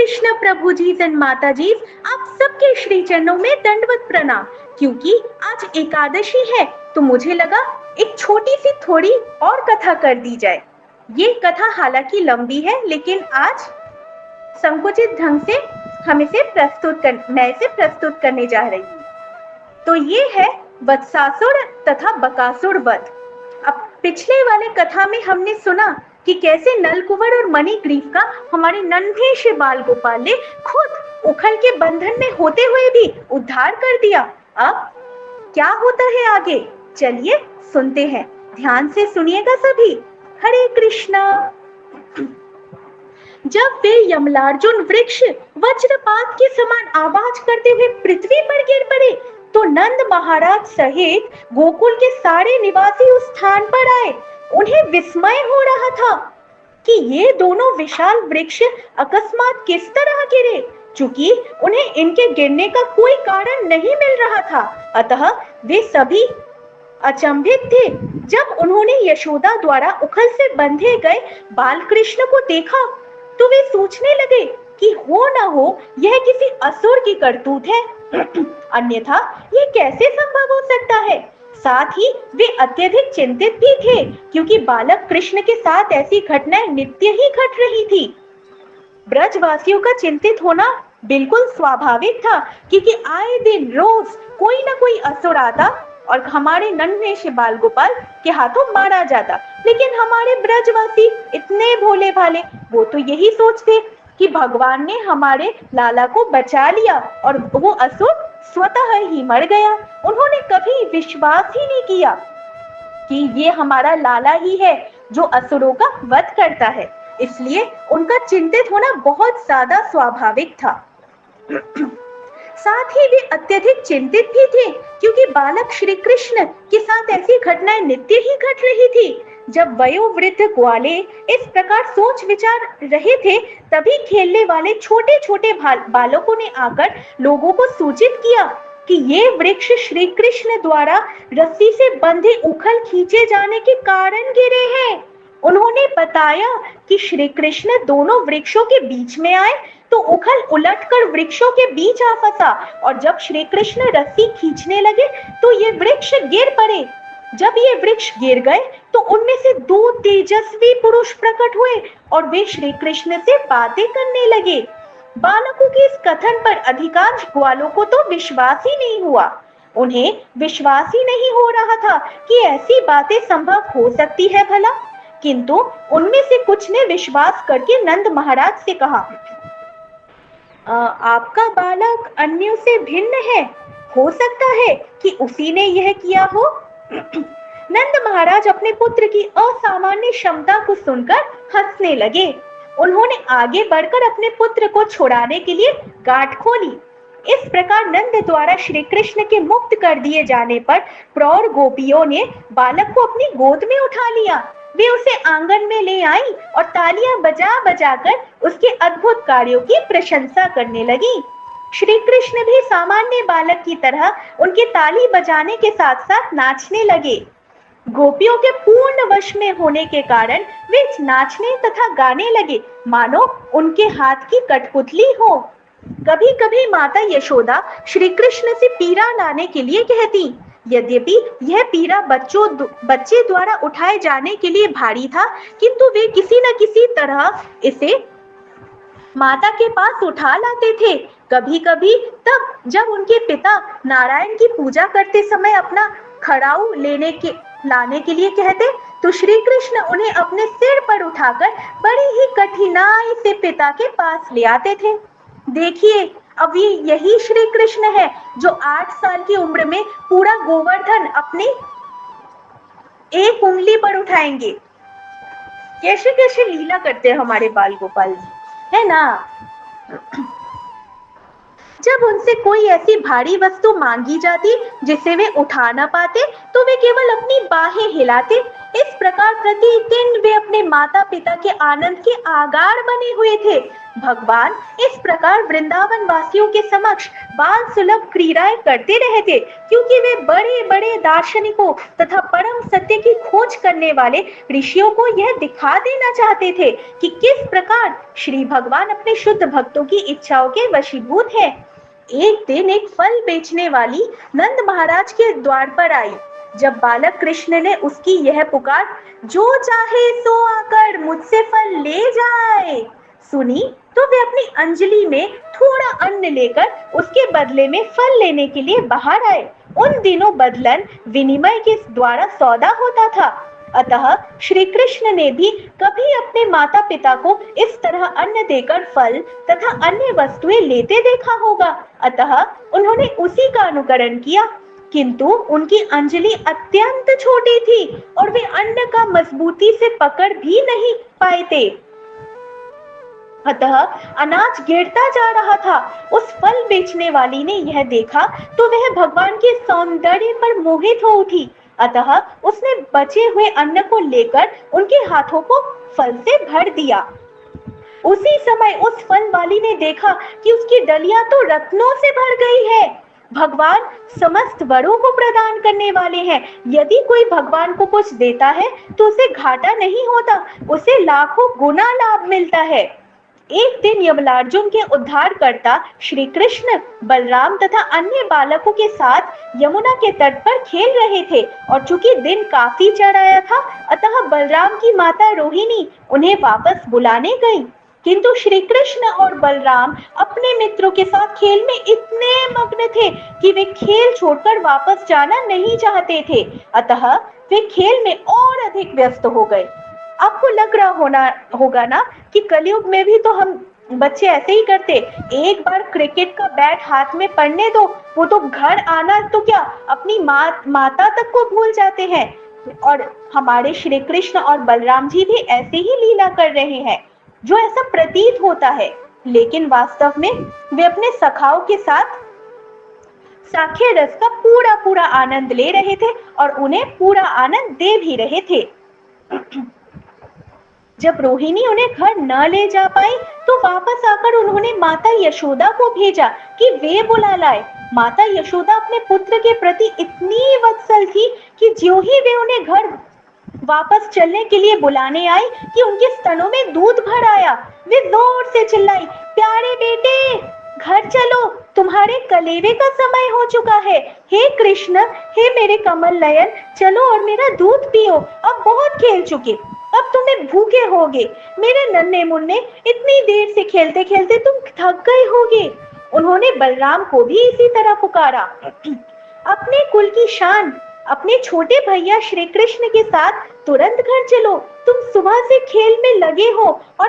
कृष्ण प्रभु जी and माता जी, आप सबके श्री चरणों में दंडवत प्रणाम। क्योंकि आज एकादशी है तो मुझे लगा एक छोटी सी थोड़ी और कथा कर दी जाए। ये कथा हालांकि लंबी है, लेकिन आज संकुचित ढंग से मैं इसे प्रस्तुत करने जा रही हूँ। तो ये है वत्सासुर तथा बकासुर वध। अब पिछले वाले कथा में हमने सुना कि कैसे नलकुबर और मणिग्रीव का हमारे नन्हे से बाल गोपाल ने खुद उखल के बंधन में होते हुए भी उद्धार कर दिया। अब क्या होता है आगे, चलिए सुनते हैं। ध्यान से सुनिएगा सभी। हरे कृष्णा। जब वे यमलार्जुन वृक्ष वज्रपात के समान आवाज करते हुए पृथ्वी पर गिर पड़े तो नंद महाराज सहित गोकुल के सारे निवासी उस स्थान पर आए। उन्हें विस्मय हो रहा था कि ये दोनों विशाल वृक्ष अकस्मात किस तरह गिरे, चूंकि उन्हें इनके गिरने का कोई कारण नहीं मिल रहा था। अतः वे सभी अचंभित थे। जब उन्होंने यशोदा द्वारा उखल से बंधे गए बाल कृष्ण को देखा तो वे सोचने लगे कि हो न हो यह किसी असुर की करतूत है, अन्यथा यह कैसे संभव हो सकता है। साथ ही वे अत्यधिक चिंतित भी थे, क्योंकि बालक कृष्ण के साथ ऐसी घटनाएं नित्य ही घट रही थी। ब्रजवासियों का चिंतित होना बिल्कुल स्वाभाविक था, क्योंकि आए दिन रोज कोई न कोई असुर आता और हमारे नन्हे से बाल गोपाल के हाथों मारा जाता। लेकिन हमारे ब्रजवासी इतने भोले भाले, वो तो यही सोचते कि भगवान ने हमारे लाला को बचा लिया और वो असुर स्वतः ही मर गया। उन्होंने कभी विश्वास ही नहीं किया कि ये हमारा लाला ही है जो असुरों का वध करता है। इसलिए उनका चिंतित होना बहुत ज्यादा स्वाभाविक था। साथ ही वे अत्यधिक चिंतित भी थे, क्योंकि बालक श्री कृष्ण के साथ ऐसी घटनाएं नित्य ही घट रही थी। जब वयोवृद्ध ग्वाले इस प्रकार सोच विचार रहे थे, तभी खेलने वाले छोटे छोटे बालकों ने आकर लोगों को सूचित किया कि ये वृक्ष श्री कृष्ण द्वारा रस्सी से बंधे उखल खींचे जाने के कारण गिरे हैं। उन्होंने बताया कि श्री कृष्ण दोनों वृक्षों के बीच में आए तो उखल उलटकर वृक्षों के बीच आ फंसा, और जब श्री कृष्ण रस्सी खींचने लगे तो ये वृक्ष गिर पड़े। जब ये वृक्ष गिर गए तो उनमें से दो तेजस्वी पुरुष प्रकट हुए और वे श्री कृष्ण से बातें करने लगे। बालकों के इस कथन पर अधिकांश ग्वालों को तो विश्वास ही नहीं हुआ। उन्हें विश्वास ही नहीं हो रहा था कि ऐसी बातें संभव हो सकती है भला। किंतु उनमें से कुछ ने विश्वास करके नंद महाराज से कहा, आपका बालक अन्यों से भिन्न है, हो सकता है कि उसी ने यह किया हो। नंद महाराज अपने पुत्र की असामान्य क्षमता को सुनकर हंसने लगे। उन्होंने आगे बढ़कर अपने पुत्र को छुड़ाने के लिए गांठ खोली। इस प्रकार नंद द्वारा श्री कृष्ण के मुक्त कर दिए जाने पर प्रौढ़ गोपियों ने बालक को अपनी गोद में उठा लिया। वे उसे आंगन में ले आई और तालियां बजा बजाकर उसके अद्भुत कार्यों की प्रशंसा करने लगी। श्री कृष्ण भी सामान्य बालक की तरह उनके ताली बजाने के साथ साथ नाचने लगे। गोपियों के पूर्ण वश में होने के कारण वे नाचने तथा गाने लगे मानो उनके हाथ की कठपुतली हो। कभी कभी माता यशोदा श्री कृष्ण से पीरा लाने के लिए कहती। यद्यपि यह पीरा बच्चे द्वारा उठाए जाने के लिए भारी था, किंतु वे किसी न किसी तरह इसे माता के पास उठा लाते थे। कभी कभी तब जब उनके पिता नारायण की पूजा करते समय अपना खड़ाऊ लाने के लिए कहते तो श्री कृष्ण उन्हें अपने सिर पर उठाकर बड़ी ही कठिनाई से पिता के पास ले आते थे। देखिए, अब ये यही श्री कृष्ण है जो 8 साल की उम्र में पूरा गोवर्धन अपनी एक उंगली पर उठाएंगे। कैसे कैसे लीला करते हैं हमारे बाल गोपाल जी, है ना। जब उनसे कोई ऐसी भारी वस्तु मांगी जाती जिसे वे उठा ना पाते तो वे केवल अपनी बाहें हिलाते इस प्रकार प्रतिदिन वे अपने माता पिता के आनंद के आगार बने हुए थे। भगवान इस प्रकार वृंदावन वासियों के समक्ष बाल सुलभ क्रीड़ाएं करते रहे थे, क्योंकि वे बड़े बड़े दार्शनिकों तथा परम सत्य की खोज करने वाले ऋषियों को यह दिखा देना चाहते थे कि किस प्रकार श्री भगवान अपने शुद्ध भक्तों की इच्छाओं के वशीभूत है। एक दिन एक फल बेचने वाली नंद महाराज के द्वार पर आई। जब बालक कृष्ण ने उसकी यह पुकार, जो चाहे सो आकर मुझसे फल ले जाए, सुनी, तो वे अपनी अंजलि में थोड़ा अन्न लेकर उसके बदले में फल लेने के लिए बाहर आए। उन दिनों बदलन विनिमय के द्वारा सौदा होता था, अतः श्री कृष्ण ने भी कभी अपने माता पिता को इस तरह अन्न देकर फल तथा अन्य वस्तुएं लेते देखा होगा, अतः उन्होंने उसी का अनुकरण किया। किंतु उनकी अंजलि अत्यंत छोटी थी और वे अन्न का मजबूती से पकड़ भी नहीं पाए थे, अतः अनाज गिरता जा रहा था। उस फल बेचने वाली ने यह देखा तो वह भगवान के सौंदर्य पर मोहित हो उठी, अतः उसने बचे हुए अन्न को लेकर उनके हाथों को फल से भर दिया। उसी समय उस फल वाली ने देखा कि उसकी डलियां तो रत्नों से भर गई है। भगवान समस्त वरों को प्रदान करने वाले हैं। यदि कोई भगवान को कुछ देता है तो उसे घाटा नहीं होता, उसे लाखों गुना लाभ मिलता है। एक दिन यमलार्जुन के उद्धारकर्ता श्री कृष्ण बलराम तथा अन्य बालकों के साथ यमुना के तट पर खेल रहे थे और चूंकि दिन काफी चढ़ आया था, अतः बलराम की माता रोहिणी उन्हें वापस बुलाने गई। किंतु श्री कृष्ण और बलराम अपने मित्रों के साथ खेल में इतने मग्न थे कि वे खेल छोड़कर वापस जाना नहीं चाहते थे, अतः वे खेल में और अधिक व्यस्त हो गए। आपको लग रहा होगा ना कि कलयुग में भी तो हम बच्चे ऐसे ही करते, एक बार क्रिकेट का बैट हाथ में पड़ने दो, वो तो घर आना तो क्या अपनी माता तक को भूल जाते हैं। और हमारे श्री कृष्ण और बलराम जी भी ऐसे ही लीला कर रहे हैं, जो ऐसा प्रतीत होता है, लेकिन वास्तव में वे अपने सखाओं के साथ साखे रस का पूरा आनंद ले रहे थे और उन्हें पूरा आनंद दे भी रहे थे। जब रोहिणी उन्हें घर न ले जा पाई तो वापस आकर उन्होंने माता यशोदा को भेजा कि वे बुला लाए। माता यशोदा अपने पुत्र के प्रति इतनी वत्सल थी कि ज्यों ही वे उन्हें घर वापस चलने के लिए बुलाने आई कि उनके स्तनों में दूध भर आया। वे जोर से चिल्लाई, प्यारे बेटे, घर चलो, तुम्हारे कलेवे का समय हो चुका है। हे कृष्ण, हे मेरे कमल नयन, चलो और मेरा दूध पियो। अब बहुत खेल चुके, अब तुम्हें भूखे होगे। मेरे नन्हे मुन्ने, इतनी देर से खेलते खेलते तुम थक गए होगे। उन्होंने बलराम को भी इसी तरह पुकारा। अपने कुल की शान, अपने छोटे भैया श्री कृष्ण के साथ तुरंत घर चलो। तुम सुबह से खेल में लगे हो और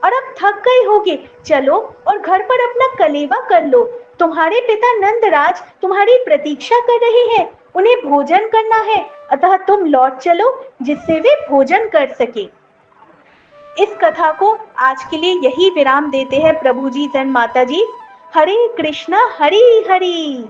अब थक गए होगे। चलो और घर पर अपना कलेवा कर लो। तुम्हारे पिता नंदराज तुम्हारी प्रतीक्षा कर रहे हैं, उन्हें भोजन करना है, अतः तुम लौट चलो जिससे वे भोजन कर सके। इस कथा को आज के लिए यही विराम देते हैं प्रभु जी, जन माता जी। हरे कृष्णा हरि हरि।